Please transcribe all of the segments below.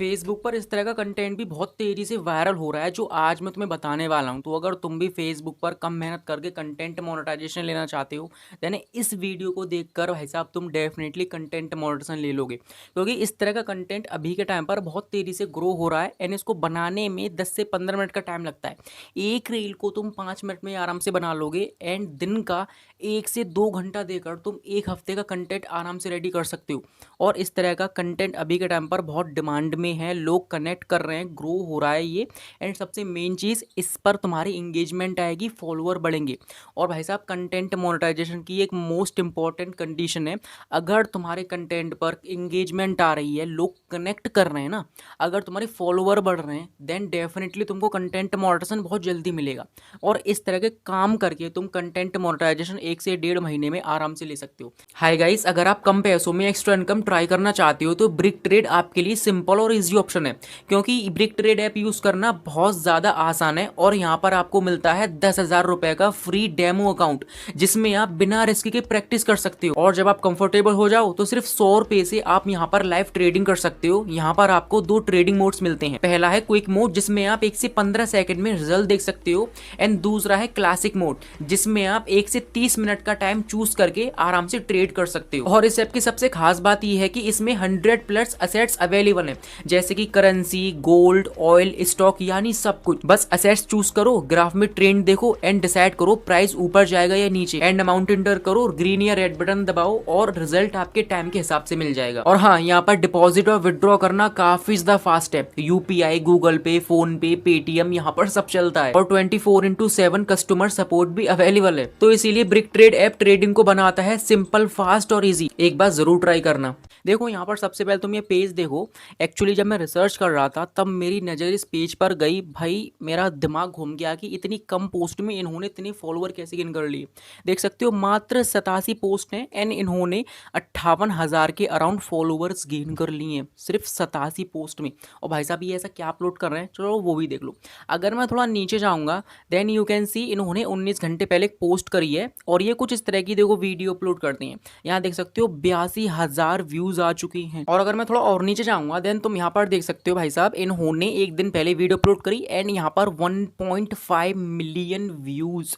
Facebook पर इस तरह का कंटेंट भी बहुत तेज़ी से वायरल हो रहा है जो आज मैं तुम्हें बताने वाला हूं। तो अगर तुम भी फेसबुक पर कम मेहनत करके कंटेंट मोनेटाइजेशन लेना चाहते हो, देन इस वीडियो को देखकर भाई साहब तुम डेफिनेटली कंटेंट मोनेटाइजेशन ले लोगे, क्योंकि इस तरह का कंटेंट अभी के टाइम पर बहुत तेज़ी से ग्रो हो रहा है एंड इसको बनाने में 10 से 15 मिनट का टाइम लगता है। एक रील को तुम 5 मिनट में आराम से बना लोगे एंड दिन का 1 से 2 घंटा देकर तुम एक हफ्ते का कंटेंट आराम से रेडी कर सकते हो। और इस तरह का कंटेंट अभी के टाइम पर बहुत डिमांड में है, लोग कनेक्ट कर रहे हैं, ग्रो हो रहा है ये। एंड सबसे मेन चीज़, इस पर तुम्हारी इंगेजमेंट आएगी, फॉलोअर बढ़ेंगे। और भाई साहब, कंटेंट मोनेटाइजेशन की एक मोस्ट इंपॉर्टेंट कंडीशन है, अगर तुम्हारे कंटेंट पर इंगेजमेंट आ रही है, लोग कनेक्ट कर रहे हैं ना, अगर तुम्हारे फॉलोअर बढ़ रहे हैं, देन डेफिनेटली तुमको कंटेंट मोनेटाइजेशन बहुत जल्दी मिलेगा। और इस तरह के काम करके तुम कंटेंट मोनेटाइजेशन 1 से 1.5 महीने में आराम से ले सकते हो। हाय गाइस, अगर आप कम पैसों में एक्स्ट्रा इनकम ट्राई करना चाहते हो तो ब्रिक ट्रेड आपके लिए सिंपल और इजी ऑप्शन है, क्योंकि ब्रिक ट्रेड ऐप यूज़ करना बहुत ज़्यादा आसान है। और यहाँ पर आपको मिलता है 10,000 रुपये का फ्री डेमो अकाउंट, जिसमें आप बिना रिस्क के प्रैक्टिस कर सकते हो। और जब आप कंफर्टेबल हो जाओ तो सिर्फ 100 रुपये से आप यहाँ पर लाइव ट्रेडिंग कर सकते हो। यहाँ पर आपको 2 ट्रेडिंग मोड्स मिलते हैं। पहला है क्विक मोड, जिसमें आप 1 से 15 सेकंड में रिजल्ट देख सकते हो, एंड दूसरा है क्लासिक मोड, जिसमें आप 1 से 30 मिनट का टाइम चूज करके आराम से ट्रेड कर सकते हो। और इस ऐप की सबसे खास बात यह है कि इसमें 100+ असेट्स अवेलेबल हैं, जैसे कि करेंसी, गोल्ड, ऑयल, स्टॉक, यानी सब कुछ। बस असेट्स चूज करो, ग्राफ में ट्रेंड देखो एंड डिसाइड करो प्राइस ऊपर जाएगा या नीचे, एंड अमाउंट एंटर करो, ग्रीन या रेड बटन दबाओ और रिजल्ट आपके टाइम के हिसाब से मिल जाएगा। और हाँ, यहाँ पर डिपॉजिट और विड्रॉ करना काफी ज्यादा फास्ट है। यूपीआई, गूगल पे, फोन पे, पेटीएम, यहाँ पर सब चलता है। और 24/7 कस्टमर सपोर्ट भी अवेलेबल है। तो इसीलिए ब्रिक ट्रेड ऐप ट्रेडिंग को बनाता है सिंपल, फास्ट और इजी। एक बार जरूर ट्राई करना। देखो, यहाँ पर सबसे पहले तुम ये पेज देखो। एक्चुअली जब मैं रिसर्च कर रहा था तब मेरी नज़र इस पेज पर गई। भाई, मेरा दिमाग घूम गया कि इतनी कम पोस्ट में इन्होंने इतने फॉलोअर कैसे गेन कर लिए। देख सकते हो, मात्र 87 पोस्ट हैं एंड इन्होंने 58,000 के अराउंड फॉलोअर्स गेन कर लिए हैं सिर्फ 87 पोस्ट में। और भाई साहब, ये ऐसा क्या अपलोड कर रहे हैं, चलो वो भी देख लो। अगर मैं थोड़ा नीचे जाऊँगा, देन यू कैन सी इन्होंने 19 घंटे पहले एक पोस्ट करी है और ये कुछ इस तरह की देखो वीडियो अपलोड करते हैं। यहाँ देख सकते हो 82,000 व्यूज आ चुकी हैं। और अगर मैं थोड़ा और नीचे जाऊंगा, देन तुम यहाँ पर देख सकते हो भाई साहब, इन्होंने एक दिन पहले वीडियो अपलोड करी एंड यहाँ पर 1.5 मिलियन व्यूज।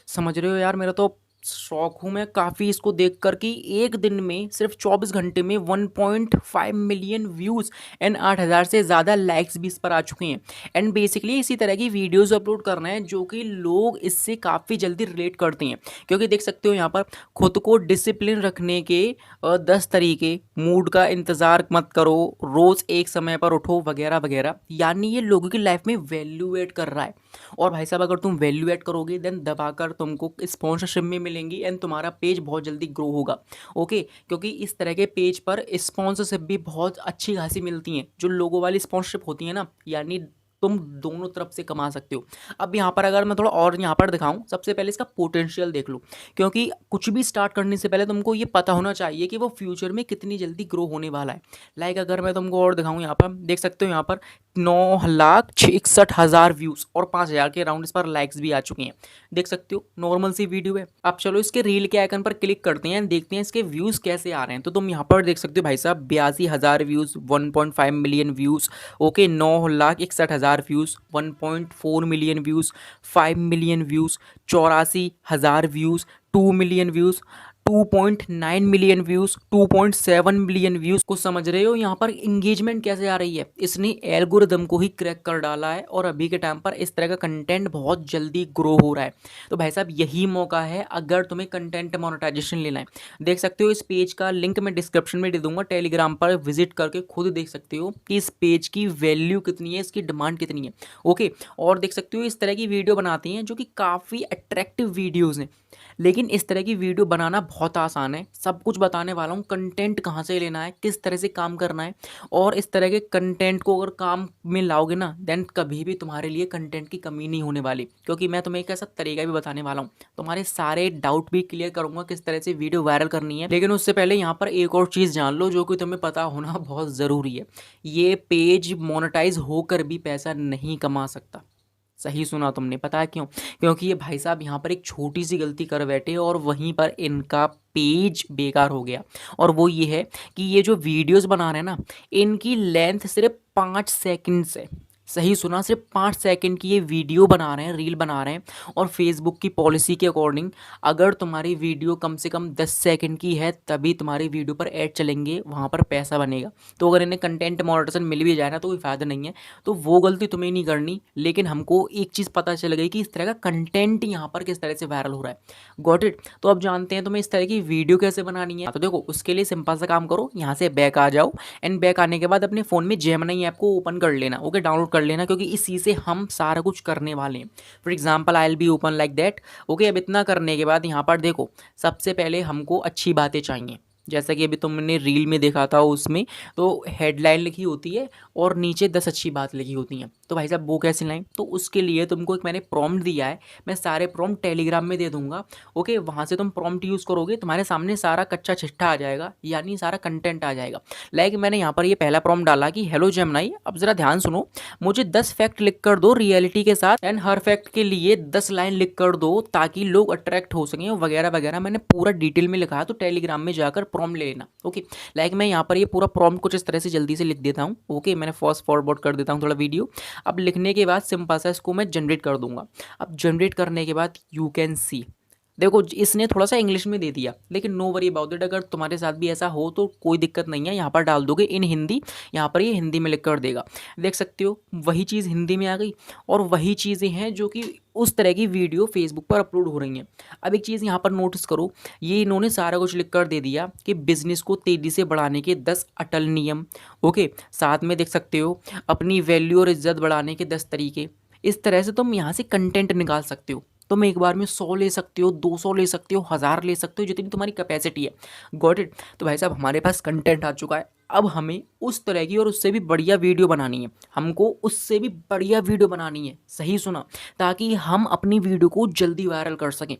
समझ रहे हो यार, मेरा तो शौक हूँ मैं काफ़ी इसको देख कर कि एक दिन में सिर्फ 24 घंटे में 1.5 मिलियन व्यूज़ एंड 8,000 से ज़्यादा लाइक्स भी इस पर आ चुके हैं। एंड बेसिकली इसी तरह की वीडियोस अपलोड करना है जो कि लोग इससे काफ़ी जल्दी रिलेट करते हैं, क्योंकि देख सकते हो यहाँ पर खुद को डिसिप्लिन रखने के 10 तरीके, मूड का इंतज़ार मत करो, रोज़ एक समय पर उठो, वगैरह वगैरह। यानी ये लोगों की लाइफ में वैल्यू एड कर रहा है। और भाई साहब, अगर तुम वैल्यू ऐड करोगे देन दबाकर तुमको स्पॉन्सरशिप में मिलेंगी एंड तुम्हारा पेज बहुत जल्दी ग्रो होगा। ओके, क्योंकि इस तरह के पेज पर स्पॉन्सरशिप भी बहुत अच्छी खासी मिलती हैं, जो लोगों वाली स्पॉन्सरशिप होती है ना, यानी तुम दोनों तरफ से कमा सकते हो। अब यहाँ पर अगर मैं थोड़ा और यहाँ पर दिखाऊं, सबसे पहले इसका पोटेंशियल देख लो, क्योंकि कुछ भी स्टार्ट करने से पहले तुमको ये पता होना चाहिए कि वो फ्यूचर में कितनी जल्दी ग्रो होने वाला है। लाइक अगर मैं तुमको और दिखाऊं, यहाँ पर देख सकते हो, यहाँ पर 9,61,000 व्यूज़ और 5,000 के अराउंड इस पर लाइक्स भी आ चुके हैं। देख सकते हो, नॉर्मल सी वीडियो है। अब चलो इसके रील के आइकन पर क्लिक करते हैं, देखते हैं इसके व्यूज़ कैसे आ रहे हैं। तो तुम यहाँ पर देख सकते हो भाई साहब, 82,000 views, 1.5 million views, okay, 9,61,000 views, 1.4 million views, 5 million views, 84,000 views, 2 million views, 2.9 million views, 2.7 million views को। समझ रहे हो यहाँ पर इंगेजमेंट कैसे आ रही है? इसने एल्गोरिदम को ही क्रैक कर डाला है और अभी के टाइम पर इस तरह का कंटेंट बहुत जल्दी ग्रो हो रहा है। तो भाई साहब, यही मौका है अगर तुम्हें कंटेंट मोनेटाइजेशन लेना है। देख सकते हो, इस पेज का लिंक मैं डिस्क्रिप्शन में दे दूंगा, टेलीग्राम पर विजिट करके खुद देख सकते हो कि इस पेज की वैल्यू कितनी है, इसकी डिमांड कितनी है। ओके, और देख सकते हो इस तरह की वीडियो बनाते हैं जो कि काफ़ी अट्रैक्टिव वीडियोज़ हैं। लेकिन इस तरह की वीडियो बनाना बहुत आसान है, सब कुछ बताने वाला हूँ, कंटेंट कहाँ से लेना है, किस तरह से काम करना है। और इस तरह के कंटेंट को अगर काम में लाओगे ना, देन कभी भी तुम्हारे लिए कंटेंट की कमी नहीं होने वाली, क्योंकि मैं तुम्हें एक ऐसा तरीका भी बताने वाला हूँ, तुम्हारे सारे डाउट भी क्लियर करूँगा किस तरह से वीडियो वायरल करनी है। लेकिन उससे पहले यहाँ पर एक और चीज़ जान लो जो कि तुम्हें पता होना बहुत ज़रूरी है। ये पेज मोनेटाइज होकर भी पैसा नहीं कमा सकता। सही सुना तुमने, पता है क्यों? क्योंकि ये भाई साहब यहाँ पर एक छोटी सी गलती कर बैठे और वहीं पर इनका पेज बेकार हो गया। और वो ये है कि ये जो वीडियोस बना रहे हैं ना, इनकी लेंथ सिर्फ 5 सेकंड है। सही सुना, सिर्फ 5 सेकंड की ये वीडियो बना रहे हैं, रील बना रहे हैं। और फेसबुक की पॉलिसी के अकॉर्डिंग अगर तुम्हारी वीडियो कम से कम 10 सेकंड की है तभी तुम्हारी वीडियो पर ऐड चलेंगे, वहाँ पर पैसा बनेगा। तो अगर इन्हें कंटेंट मॉनिटाइजेशन मिल भी जाए ना तो कोई फ़ायदा नहीं है। तो वो गलती तुम्हें नहीं करनी, लेकिन हमको एक चीज़ पता चल गई कि इस तरह का कंटेंट यहाँ पर किस तरह से वायरल हो रहा है। Got it. तो अब जानते हैं तुम्हें इस तरह की वीडियो कैसे बनानी है। तो देखो उसके लिए सिंपल सा काम करो, यहाँ से बैक आ जाओ एंड बैक आने के बाद अपने फ़ोन में जेमिनी ऐप को ओपन कर लेना। ओके, डाउनलोड कर लेना, क्योंकि इसी से हम सारा कुछ करने वाले हैं। For example I will be open like that. Okay, अब इतना करने के बाद यहाँ पर देखो सबसे पहले हमको अच्छी बातें चाहिए। जैसा कि अभी तुमने रील में देखा था, उसमें तो हेडलाइन लिखी होती है और नीचे 10 अच्छी बात लिखी होती हैं। तो भाई साहब वो कैसे लाएं? तो उसके लिए तुमको एक मैंने प्रॉम्प्ट दिया है, मैं सारे प्रॉम्प्ट टेलीग्राम में दे दूंगा। ओके, वहाँ से तुम प्रॉम्प्ट यूज़ करोगे, तुम्हारे सामने सारा कच्चा चिट्ठा आ जाएगा, यानी सारा कंटेंट आ जाएगा। लाइक मैंने यहाँ पर ये पहला प्रॉम्प्ट डाला कि हेलो जेमिनी, अब ज़रा ध्यान सुनो, मुझे 10 फैक्ट लिख कर दो रियलिटी के साथ, एंड हर फैक्ट के लिए 10 लाइन लिख कर दो ताकि लोग अट्रैक्ट हो सकें, वगैरह वगैरह। मैंने पूरा डिटेल में लिखा है, तो टेलीग्राम में जाकर प्रॉम्प्ट ले लेना। ओके, लाइक मैं यहाँ पर ये पूरा प्रॉम्प्ट कुछ इस तरह से जल्दी से लिख देता हूँ। ओके, मैंने फास्ट फॉरवर्ड कर देता हूँ थोड़ा वीडियो। अब लिखने के बाद सिंपल सा इसको मैं जनरेट कर दूंगा। अब जनरेट करने के बाद यू कैन सी, देखो इसने थोड़ा सा इंग्लिश में दे दिया, लेकिन नो वरी अबाउट इट, अगर तुम्हारे साथ भी ऐसा हो तो कोई दिक्कत नहीं है। यहाँ पर डाल दोगे इन हिंदी, यहाँ पर ये हिंदी में लिख कर देगा। देख सकते हो वही चीज़ हिंदी में आ गई, और वही चीज़ें हैं जो कि उस तरह की वीडियो फेसबुक पर अपलोड हो रही हैं। अब एक चीज़ यहाँ पर नोटिस करो, ये इन्होंने सारा कुछ लिख कर दे दिया कि बिजनेस को तेज़ी से बढ़ाने के 10 अटल नियम। ओके, साथ में देख सकते हो अपनी वैल्यू और इज्जत बढ़ाने के 10 तरीके। इस तरह से तुम यहाँ से कंटेंट निकाल सकते हो। तुम एक बार में 100 ले सकते हो, 200 ले सकते हो, 1000 ले सकते हो, जितनी तुम्हारी कैपेसिटी है। Got it. तो भाई साहब हमारे पास कंटेंट आ चुका है, अब हमें उस तरह की और उससे भी बढ़िया वीडियो बनानी है। हमको उससे भी बढ़िया वीडियो बनानी है, सही सुना, ताकि हम अपनी वीडियो को जल्दी वायरल कर सकें।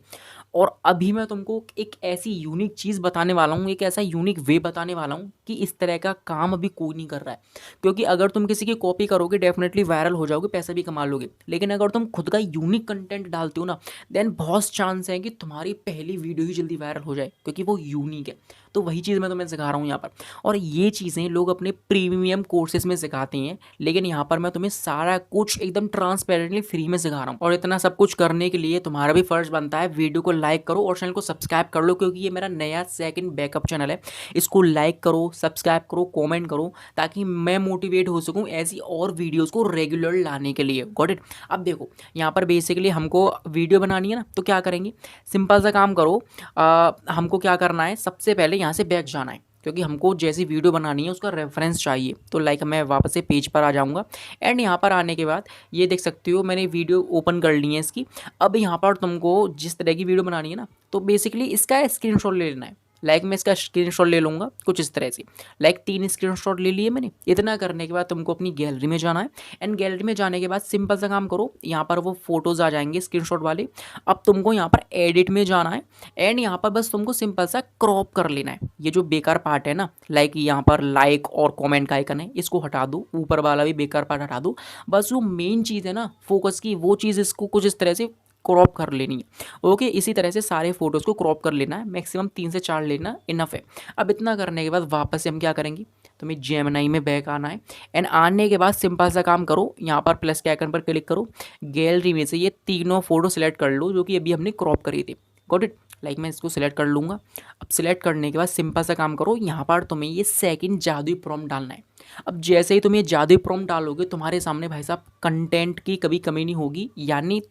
और अभी मैं तुमको एक ऐसी यूनिक चीज़ बताने वाला हूँ, एक ऐसा यूनिक वे बताने वाला हूँ कि इस तरह का काम अभी कोई नहीं कर रहा है। क्योंकि अगर तुम किसी की कॉपी करोगे डेफिनेटली वायरल हो जाओगे, पैसा भी कमा लोगे, लेकिन अगर तुम खुद का यूनिक कंटेंट डालते हो ना, देन बहुत चांस है कि तुम्हारी पहली वीडियो ही जल्दी वायरल हो जाए, क्योंकि वो यूनिक है। तो वही चीज़ मैं तुम्हें सिखा रहा हूँ यहाँ पर। और ये चीज़ें लोग अपने प्रीमियम कोर्सेज में सिखाते हैं, लेकिन यहाँ पर मैं तुम्हें सारा कुछ एकदम ट्रांसपेरेंटली फ्री में सिखा रहा हूँ। और इतना सब कुछ करने के लिए तुम्हारा भी फर्ज बनता है वीडियो को लाइक करो और चैनल को सब्सक्राइब कर लो, क्योंकि ये मेरा नया सेकंड बैकअप चैनल है। इसको लाइक करो, सब्सक्राइब करो, कॉमेंट करो, ताकि मैं मोटिवेट हो सकूँ ऐसी और वीडियोज़ को रेगुलर लाने के लिए। Got it. अब देखो यहाँ पर बेसिकली हमको वीडियो बनानी है ना, तो क्या करेंगे, सिंपल सा काम करो। हमको क्या करना है, सबसे पहले यहाँ से बैक जाना है, क्योंकि हमको जैसी वीडियो बनानी है उसका रेफरेंस चाहिए। तो लाइक मैं वापस से पेज पर आ जाऊँगा, एंड यहाँ पर आने के बाद ये देख सकते हो मैंने वीडियो ओपन कर ली है इसकी। अब यहाँ पर तुमको जिस तरह की वीडियो बनानी है ना, तो बेसिकली इसका स्क्रीनशॉट ले लेना है। लाइक मैं इसका स्क्रीनशॉट ले लूँगा कुछ इस तरह से। लाइक 3 स्क्रीनशॉट ले लिए मैंने। इतना करने के बाद तुमको अपनी गैलरी में जाना है, एंड गैलरी में जाने के बाद सिंपल सा काम करो, यहाँ पर वो फोटोज़ आ जाएंगे स्क्रीनशॉट वाले। अब तुमको यहाँ पर एडिट में जाना है, एंड यहाँ पर बस तुमको सिंपल सा क्रॉप कर लेना है। ये जो बेकार पार्ट है ना, लाइक यहाँ पर लाइक और कमेंट का आइकन है, इसको हटा दो, ऊपर वाला भी बेकार पार्ट हटा दो। बस वो मेन चीज़ है ना फोकस की, वो चीज़ इसको कुछ इस तरह से क्रॉप कर लेनी है। ओके, इसी तरह से सारे फोटोज़ को क्रॉप कर लेना है, मैक्सिमम 3 से 4 लेना इनफ है। अब इतना करने के बाद वापस से हम क्या करेंगे, तुम्हें जेमिनी में बैक आना है, एंड आने के बाद सिंपल सा काम करो, यहाँ पर प्लस के आइकन पर क्लिक करो, गैलरी में से ये तीनों फोटो सेलेक्ट कर लो जो कि अभी हमने क्रॉप करी थी। Got it. लाइक मैं इसको सिलेक्ट कर लूँगा। अब सिलेक्ट करने के बाद सिंपल सा काम करो, यहाँ पर तुम्हें ये सेकंड जादुई प्रॉम्प्ट डालना है। अब जैसे ही तुम ये जादुई प्रॉम्प्ट डालोगे, तुम्हारे सामने भाई साहब कंटेंट की कभी कमी नहीं होगी, यानी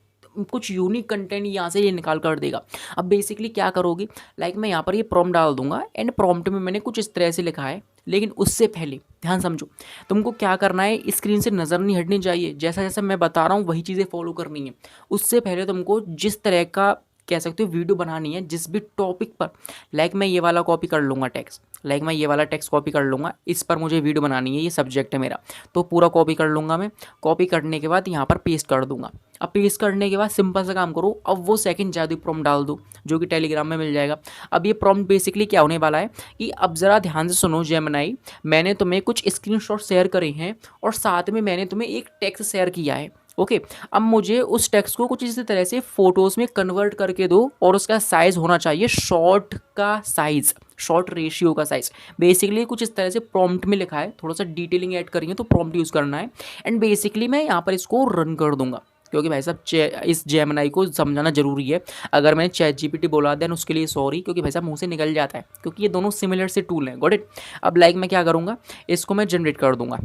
कुछ यूनिक कंटेंट यहाँ से ये निकाल कर देगा। अब बेसिकली क्या करोगे, लाइक मैं यहाँ पर ये प्रॉम्प्ट डाल दूंगा, एंड प्रॉम्प्ट में मैंने कुछ इस तरह से लिखा है, लेकिन उससे पहले ध्यान समझो, तुमको क्या करना है, स्क्रीन से नज़र नहीं हटनी चाहिए, जैसा जैसा मैं बता रहा हूँ वही चीज़ें फॉलो करनी है। उससे पहले तुमको जिस तरह का कह सकते हो वीडियो बनानी है, जिस भी टॉपिक पर, लाइक मैं ये वाला कॉपी कर लूँगा टेक्स्ट, लाइक मैं ये वाला टेक्स्ट कॉपी कर लूँगा, इस पर मुझे वीडियो बनानी है, ये सब्जेक्ट है मेरा, तो पूरा कॉपी कर लूँगा मैं। कॉपी करने के बाद यहाँ पर पेस्ट कर दूँगा। अब पेस्ट करने के बाद सिंपल सा काम करो, अब वो सेकंड जादुई प्रॉम्प्ट डाल दो जो कि टेलीग्राम में मिल जाएगा। अब ये प्रॉम्प्ट बेसिकली क्या होने वाला है कि अब ज़रा ध्यान से सुनो जेमिनी, मैंने तुम्हें कुछ स्क्रीनशॉट शेयर करे हैं और साथ में मैंने तुम्हें एक टेक्स्ट शेयर किया है। ओके। अब मुझे उस टेक्स्ट को कुछ इसी तरह से फ़ोटोज़ में कन्वर्ट करके दो और उसका साइज़ होना चाहिए शॉर्ट का साइज़, शॉर्ट रेशियो का साइज़। बेसिकली कुछ इस तरह से प्रॉम्प्ट में लिखा है, थोड़ा-सा डिटेलिंग ऐड करेंगे तो प्रॉम्प्ट यूज़ करना है एंड बेसिकली मैं यहाँ पर इसको रन कर दूँगा, क्योंकि भाई साहब इस जेमिनी को समझाना ज़रूरी है। अगर मैंने चैट जीपीटी बोला देन उसके लिए सॉरी, क्योंकि भाई साहब मुँह से निकल जाता है, क्योंकि ये दोनों सिमिलर से टूल हैं। Got it? अब लाइक मैं क्या करूँगा, इसको मैं जनरेट कर दूँगा।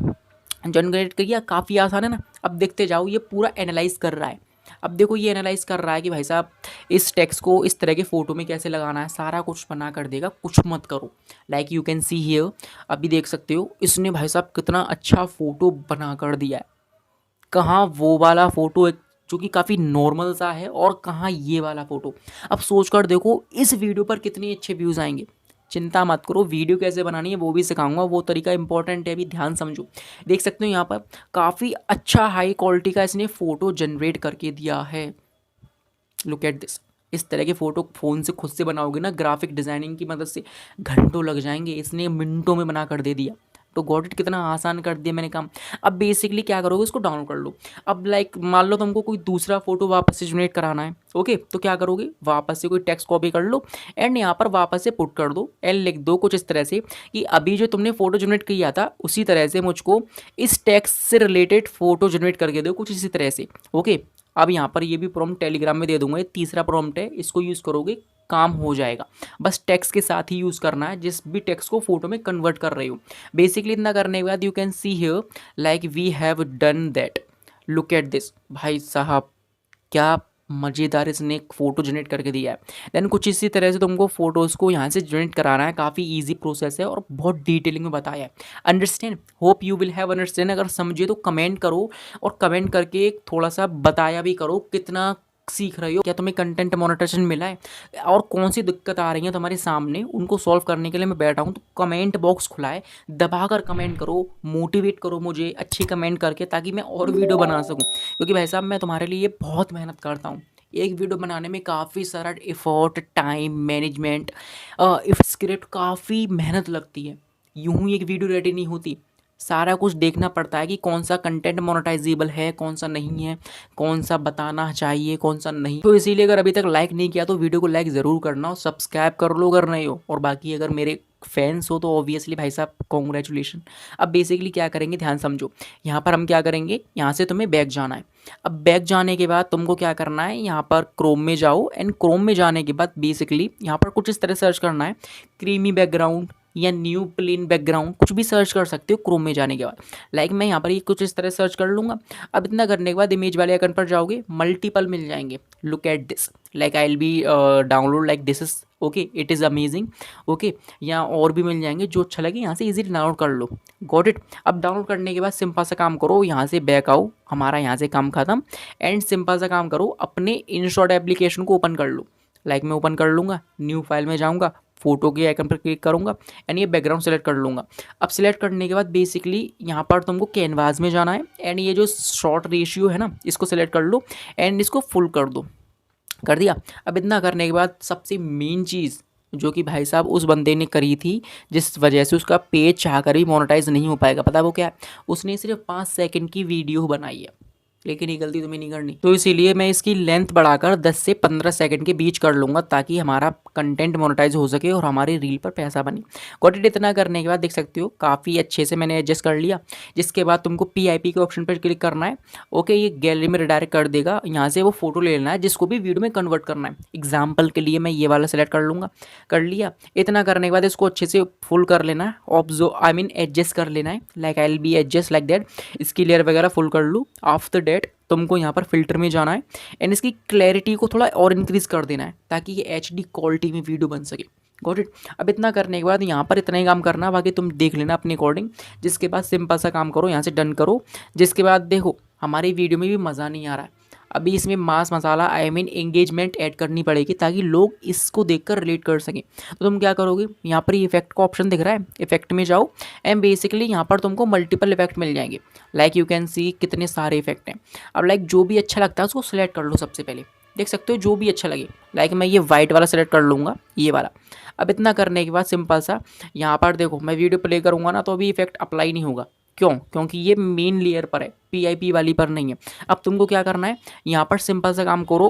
जनरेट किया, काफ़ी आसान है ना। अब देखते जाओ, ये पूरा एनालाइज कर रहा है। अब देखो ये एनालाइज कर रहा है कि भाई साहब इस टेक्स्ट को इस तरह के फ़ोटो में कैसे लगाना है, सारा कुछ बना कर देगा, कुछ मत करो। Like you can see here, अभी देख सकते हो इसने भाई साहब कितना अच्छा फ़ोटो बना कर दिया है। कहाँ वो वाला फ़ोटो एक जो कि काफ़ी नॉर्मल सा है और कहाँ ये वाला फ़ोटो। अब सोच कर देखो इस वीडियो पर कितने अच्छे व्यूज़ आएंगे। चिंता मत करो, वीडियो कैसे बनानी है वो भी सिखाऊंगा, वो तरीका इंपॉर्टेंट है, अभी ध्यान समझो। देख सकते हो यहाँ पर काफ़ी अच्छा हाई क्वालिटी का इसने फ़ोटो जनरेट करके दिया है। Look at this. इस तरह के फ़ोटो फ़ोन से खुद से बनाओगे ना, ग्राफिक डिज़ाइनिंग की मदद से घंटों लग जाएंगे, इसने मिनटों में बना कर दे दिया। तो गॉट इट, कितना आसान कर दिया मैंने काम। अब बेसिकली क्या करोगे, इसको डाउनलोड कर लो। अब लाइक मान लो तुमको कोई दूसरा फोटो वापस से जनरेट कराना है, ओके, तो क्या करोगे, वापस से कोई टेक्स्ट कॉपी कर लो एंड यहाँ पर वापस से पुट कर दो एंड लिख दो कुछ इस तरह से कि अभी जो तुमने फोटो जनरेट किया था उसी तरह से मुझको इस टेक्स्ट से रिलेटेड फोटो जनरेट करके दो कुछ इसी तरह से। ओके, अब यहाँ पर ये भी प्रॉम्प्ट टेलीग्राम में दे दूंगा, ये तीसरा प्रॉम्प्ट है, इसको यूज़ करोगे काम हो जाएगा। बस टेक्स्ट के साथ ही यूज़ करना है, जिस भी टेक्स्ट को फोटो में कन्वर्ट कर रही हो। बेसिकली इतना करने के बाद you can see here like we have done that. Look at this भाई साहब, क्या मज़ेदार इसने एक फ़ोटो जनरेट करके दिया है। देन कुछ इसी तरह से तुमको फ़ोटोज़ को यहाँ से जनरेट कराना है, काफ़ी इजी प्रोसेस है और बहुत डिटेलिंग में बताया है। Understand, hope you will have understand. अगर समझे तो कमेंट करो और कमेंट करके थोड़ा सा बताया भी करो कितना सीख रहे हो, क्या तुम्हें कंटेंट मोनेटाइजेशन मिला है और कौन सी दिक्कत आ रही है तुम्हारे सामने, उनको सॉल्व करने के लिए मैं बैठा हूँ। तो कमेंट बॉक्स खुला है, दबा कर कमेंट करो, मोटिवेट करो मुझे अच्छी कमेंट करके, ताकि मैं और वीडियो बना सकूँ। क्योंकि भाई साहब मैं तुम्हारे लिए बहुत मेहनत करता हूँ। एक वीडियो बनाने में काफ़ी सारा एफर्ट, टाइम मैनेजमेंट, स्क्रिप्ट, काफ़ी मेहनत लगती है। यूं ही एक वीडियो रेडी नहीं होती, सारा कुछ देखना पड़ता है कि कौन सा कंटेंट मोनेटाइजेबल है, कौन सा नहीं है, कौन सा बताना चाहिए, कौन सा नहीं। तो इसीलिए अगर अभी तक लाइक नहीं किया तो वीडियो को लाइक ज़रूर करना और सब्सक्राइब कर लो अगर नहीं हो। और बाकी अगर मेरे फैंस हो तो ऑब्वियसली भाई साहब कॉन्ग्रेचुलेशन। अब बेसिकली क्या करेंगे, ध्यान समझो। यहाँ पर हम क्या करेंगे, यहाँ से तुम्हें बैक जाना है। अब बैक जाने के बाद तुमको क्या करना है, यहाँ पर क्रोम में जाओ एंड क्रोम में जाने के बाद बेसिकली यहाँ पर कुछ इस तरह सर्च करना है, क्रीमी बैकग्राउंड या न्यू प्लेन बैकग्राउंड, कुछ भी सर्च कर सकते हो क्रोम में जाने के बाद। लाइक मैं यहाँ पर ये कुछ इस तरह सर्च कर लूँगा। अब इतना करने के बाद इमेज वाले आइकन पर जाओगे, मल्टीपल मिल जाएंगे। Look at this, like I will be download like this is okay, it is amazing. Okay, यहाँ और भी मिल जाएंगे, जो अच्छा लगे यहाँ से इजीली डाउनलोड कर लो। Got it. अब डाउनलोड करने के बाद सिंपल सा काम करो, यहाँ से बैक आओ, हमारा यहाँ से काम खत्म एंड सिंपल सा काम करो, अपने इनशॉट एप्लीकेशन को ओपन कर लो। लाइक मैं ओपन कर लूँगा, न्यू फाइल में जाऊँगा, फोटो के आइकन पर क्लिक करूँगा एंड ये बैकग्राउंड सेलेक्ट कर लूँगा। अब सेलेक्ट करने के बाद बेसिकली यहाँ पर तुमको कैनवास में जाना है एंड ये जो शॉर्ट रेशियो है ना, इसको सेलेक्ट कर लो एंड इसको फुल कर दो। कर दिया। अब इतना करने के बाद सबसे मेन चीज़ जो कि भाई साहब उस बंदे ने करी थी, जिस वजह से उसका पेज चाहकर भी मोनेटाइज नहीं हो पाएगा, पता वो क्या है, उसने सिर्फ 5 सेकंड की वीडियो बनाई है। लेकिन ये गलती तुम्हें नहीं करनी, तो इसीलिए मैं इसकी लेंथ बढ़ाकर 10 से 15 सेकंड के बीच कर लूँगा, ताकि हमारा कंटेंट मोनेटाइज हो सके और हमारी रील पर पैसा बने। Got it. इतना करने के बाद देख सकते हो काफ़ी अच्छे से मैंने एडजस्ट कर लिया। जिसके बाद तुमको PIP के ऑप्शन पर क्लिक करना है। ओके, ये गैलरी में रिडायरेक्ट कर देगा, यहाँ से वो फोटो ले लेना है जिसको भी वीडियो में कन्वर्ट करना है। एग्जाम्पल के लिए मैं ये वाला सेलेक्ट कर लूँगा, कर लिया। इतना करने के बाद इसको अच्छे से फुल कर लेना है, एडजस्ट कर लेना है, like I will be adjust like that. इसकी लेयर वगैरह फुल कर लूँ। आफ्टर डेट तुमको यहाँ पर फिल्टर में जाना है एंड इसकी क्लैरिटी को थोड़ा और इंक्रीज कर देना है, ताकि ये HD क्वालिटी में वीडियो बन सके। Got it. अब इतना करने के बाद यहाँ पर इतना ही काम करना, बाकी तुम देख लेना अपने अकॉर्डिंग। जिसके बाद सिंपल सा काम करो, यहाँ से डन करो। जिसके बाद देखो हमारी वीडियो में भी मज़ा नहीं आ रहा है, अभी इसमें मास मसाला एंगेजमेंट ऐड करनी पड़ेगी, ताकि लोग इसको देखकर रिलेट कर सकें। तो तुम क्या करोगे, यहाँ पर इफेक्ट का ऑप्शन दिख रहा है, इफेक्ट में जाओ एंड बेसिकली यहाँ पर तुमको मल्टीपल इफेक्ट मिल जाएंगे। लाइक यू कैन सी कितने सारे इफेक्ट हैं। अब लाइक जो भी अच्छा लगता है उसको सिलेक्ट कर लो सबसे पहले, देख सकते हो जो भी अच्छा लगे। लाइक मैं ये वाइट वाला सेलेक्ट कर लूँगा, ये वाला। अब इतना करने के बाद सिंपल सा यहाँ पर देखो, मैं वीडियो प्ले करूँगा ना तो अभी इफेक्ट अप्लाई नहीं होगा, क्यों? क्योंकि ये मेन लेयर पर है, पीआईपी वाली पर नहीं है। अब तुमको क्या करना है, यहाँ पर सिंपल सा काम करो,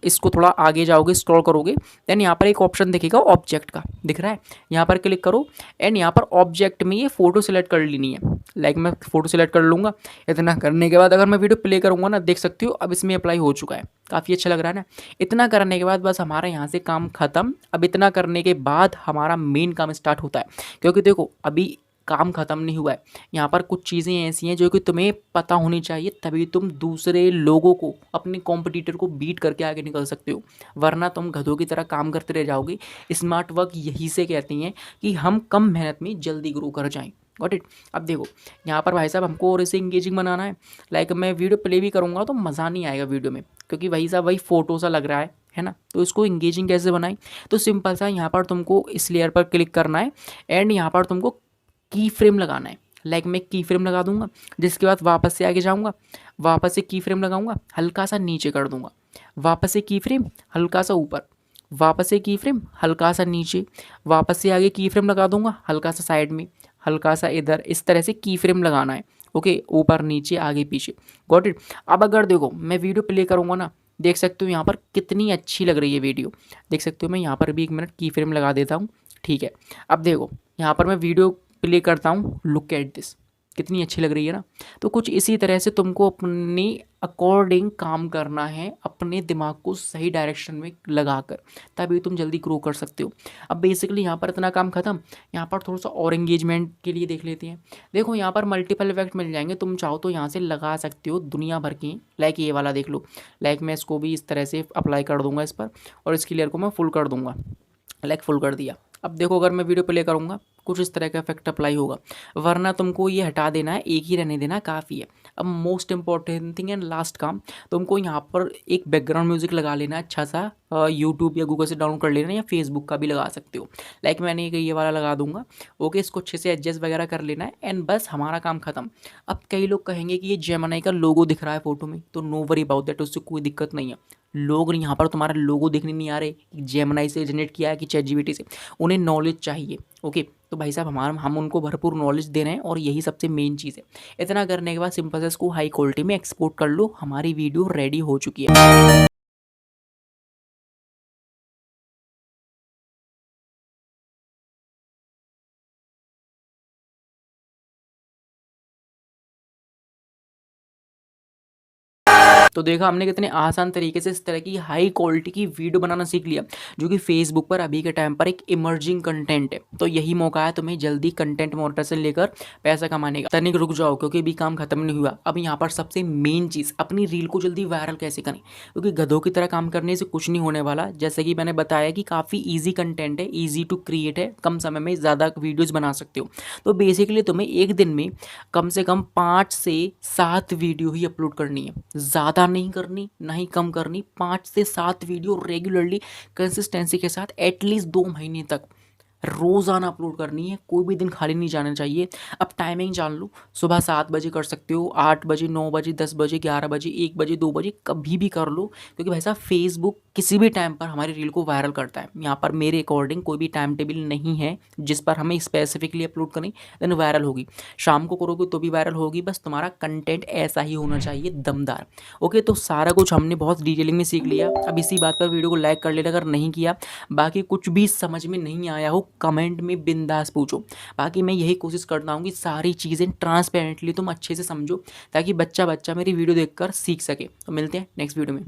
इसको थोड़ा आगे जाओगे, स्क्रॉल करोगे, देन यहाँ पर एक ऑप्शन दिखेगा ऑब्जेक्ट का, दिख रहा है, यहाँ पर क्लिक करो एंड यहाँ पर ऑब्जेक्ट में ये फोटो सेलेक्ट कर लेनी है। लाइक मैं फोटो सेलेक्ट कर लूँगा। इतना करने के बाद अगर मैं वीडियो प्ले करूँगा ना, देख सकते हो अब इसमें अप्लाई हो चुका है, काफ़ी अच्छा लग रहा है ना। इतना करने के बाद बस हमारा यहाँ से काम खत्म। अब इतना करने के बाद हमारा मेन काम स्टार्ट होता है, क्योंकि देखो अभी काम ख़त्म नहीं हुआ है। यहाँ पर कुछ चीज़ें ऐसी हैं जो कि तुम्हें पता होनी चाहिए, तभी तुम दूसरे लोगों को, अपने कॉम्पिटिटर को बीट करके आगे निकल सकते हो, वरना तुम गधों की तरह काम करते रह जाओगे। स्मार्ट वर्क यही से कहती हैं कि हम कम मेहनत में जल्दी ग्रो कर जाएँ। Got it. अब देखो यहाँ पर भाई साहब हमको और इसे इंगेजिंग बनाना है। लाइक मैं वीडियो प्ले भी करूँगा तो मज़ा नहीं आएगा वीडियो में, क्योंकि वही साहब वही फ़ोटो सा लग रहा है ना। तो इसको इंगेजिंग कैसे बनाएं, तो सिंपल सा यहाँ पर तुमको इस लेयर पर क्लिक करना है एंड यहाँ पर तुमको की फ्रेम लगाना है। लाइक मैं की फ्रेम लगा दूंगा, जिसके बाद वापस से आगे जाऊंगा, वापस से की फ्रेम लगाऊंगा, हल्का सा नीचे कर दूंगा, वापस से की फ्रेम हल्का सा ऊपर, वापस से की फ्रेम हल्का सा नीचे, वापस से आगे की फ्रेम लगा दूंगा हल्का सा साइड में, हल्का सा इधर, इस तरह से की फ्रेम लगाना है। ओके, ऊपर नीचे आगे पीछे। Got it. अब अगर देखो मैं वीडियो प्ले करूँगा ना, देख सकते हो यहाँ पर कितनी अच्छी लग रही है वीडियो, देख सकते हो। मैं यहाँ पर भी 1 मिनट की फ्रेम लगा देता हूँ, ठीक है। अब देखो यहाँ पर मैं वीडियो प्ले करता हूँ, लुक एट दिस, कितनी अच्छी लग रही है ना। तो कुछ इसी तरह से तुमको अपनी अकॉर्डिंग काम करना है, अपने दिमाग को सही डायरेक्शन में लगाकर, तभी तुम जल्दी ग्रो कर सकते हो। अब बेसिकली यहाँ पर इतना काम खत्म। यहाँ पर थोड़ा सा और एंगेजमेंट के लिए देख लेते हैं। देखो यहाँ पर मल्टीपल इफेक्ट मिल जाएंगे, तुम चाहो तो यहाँ से लगा सकते हो दुनिया भर की। लाइक ये वाला देख लो, लाइक मैं इसको भी इस तरह से अप्लाई कर दूंगा इस पर, और इसकी लेयर को मैं फुल कर दूंगा। लाइक फुल कर दिया। अब देखो अगर मैं वीडियो प्ले करूँगा कुछ इस तरह का इफेक्ट अप्लाई होगा, वरना तुमको ये हटा देना है, एक ही रहने देना काफ़ी है। अब most important thing and last काम, तुमको यहाँ पर एक बैकग्राउंड म्यूजिक लगा लेना है अच्छा सा, यूट्यूब या गूगल से डाउनलोड कर लेना, या फेसबुक का भी लगा सकते हो। लाइक मैंने ये वाला लगा दूंगा। ओके, इसको अच्छे से एडजस्ट वगैरह कर लेना है एंड बस हमारा काम खत्म। अब कई लोग कहेंगे कि ये जेमिनी का लोगो दिख रहा है फोटो में, तो नो वरी अबाउट दैट, उससे कोई दिक्कत नहीं है। लोग यहाँ पर तुम्हारा लोगो देखने नहीं आ रहे, जेमिनी से जनरेट किया है कि चैटजीपीटी से, उन्हें नॉलेज चाहिए। ओके, तो भाई साहब हम उनको भरपूर नॉलेज दे रहे हैं, और यही सबसे मेन चीज़ है। इतना करने के बाद सिंपल से इसको हाई क्वालिटी में एक्सपोर्ट कर लो, हमारी वीडियो रेडी हो चुकी है। तो देखा हमने कितने आसान तरीके से इस तरह की हाई क्वालिटी की वीडियो बनाना सीख लिया, जो कि फेसबुक पर अभी के टाइम पर एक इमर्जिंग कंटेंट है। तो यही मौका है तुम्हें जल्दी कंटेंट मोनेटाइजेशन लेकर पैसा कमाने का। तनिक रुक जाओ, क्योंकि अभी काम खत्म नहीं हुआ। अब यहाँ पर सबसे मेन चीज़, अपनी रील को जल्दी वायरल कैसे करें, क्योंकि गधों की तरह काम करने से कुछ नहीं होने वाला। जैसे कि मैंने बताया कि काफ़ी ईजी कंटेंट है, ईजी टू क्रिएट है, कम समय में ज़्यादा वीडियोज़ बना सकते हो। तो बेसिकली तुम्हें एक दिन में कम से कम 5 से 7 वीडियो ही अपलोड करनी है, ज़्यादा नहीं करनी, ना ही कम करनी। 5 से 7 वीडियो रेगुलरली कंसिस्टेंसी के साथ एटलीस्ट 2 महीने तक रोज़ाना अपलोड करनी है, कोई भी दिन खाली नहीं जाना चाहिए। अब टाइमिंग जान लो, सुबह 7 बजे कर सकते हो, 8 बजे, 9 बजे, 10 बजे, 11 बजे, 1 बजे, 2 बजे, कभी भी कर लो, क्योंकि भाई साहब फेसबुक किसी भी टाइम पर हमारी रील को वायरल करता है। यहाँ पर मेरे अकॉर्डिंग कोई भी टाइम टेबल नहीं है जिस पर हमें स्पेसिफिकली अपलोड करें देन वायरल होगी। शाम को करोगे तो भी वायरल होगी, बस तुम्हारा कंटेंट ऐसा ही होना चाहिए, दमदार। ओके, तो सारा कुछ हमने बहुत डिटेलिंग में सीख लिया। अब इसी बात पर वीडियो को लाइक कर लेना अगर नहीं किया। बाकी कुछ भी समझ में नहीं आया हो कमेंट में बिंदास पूछो। बाकी मैं यही कोशिश करता हूँ कि सारी चीज़ें ट्रांसपेरेंटली तुम अच्छे से समझो, ताकि बच्चा बच्चा मेरी वीडियो देखकर सीख सके। तो मिलते हैं नेक्स्ट वीडियो में।